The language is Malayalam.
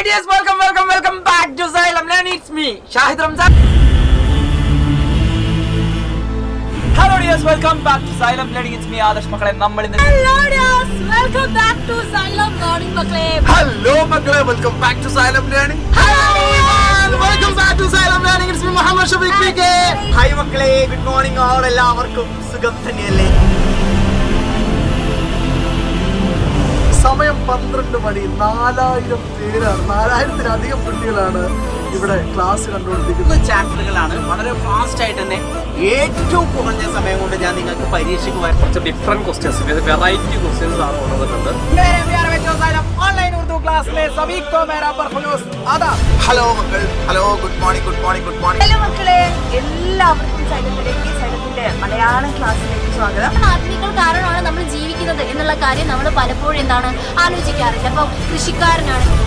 Hi dears, welcome back to Xylem Learning. It's me, Shahid Ramzan. Hello dears, welcome back to Xylem Learning. It's me, Adarsh Makkale. Hello dears, welcome back to Xylem Learning Makkale. Hello Makkale, welcome back to Xylem Learning. Hello everyone, welcome back to Xylem Learning. It's me, Muhammad Shafiq PK. Hi Makkale, good morning all. എല്ലാവർക്കും സുഖം തന്നെയല്ലേ? സമയം 12 മണി. 4000 പേരാണ്, 4000-ലധികം കുട്ടികളാണ് ഇവിടെ ക്ലാസ് കണ്ടുകൊണ്ടിരിക്കുന്നത്. ചാപ്റ്ററുകളാണ് വളരെ ഫാസ്റ്റ് ആയിട്ട് തന്നെ ഏറ്റവും കുറഞ്ഞ സമയം കൊണ്ട് ഞാൻ നിങ്ങൾക്ക് പരീക്ഷയ്ക്ക് കുറച്ച് ഡിഫറെന്റ് ക്വസ്റ്റ്യൻസ്, വെറൈറ്റി ക്വസ്റ്റ്യൻസ് ആണ് കൊണ്ടുവന്നിട്ടുണ്ട്. ഹലോ മക്കൾ, ഹലോ, ഗുഡ് മോർണിംഗ്. ഹലോ മക്കളെ, എല്ലാവർക്കും സൈലത്തിന്റെ മലയാളം ക്ലാസ്സിലേക്ക് സ്വാഗതം. ആത്മീകൾ കാരണമാണ് നമ്മൾ ജീവിക്കുന്നത് എന്നുള്ള കാര്യം നമ്മൾ പലപ്പോഴും എന്താണ് ആലോചിക്കാറില്ല. അപ്പോൾ കൃഷിക്കാരനാണെങ്കിൽ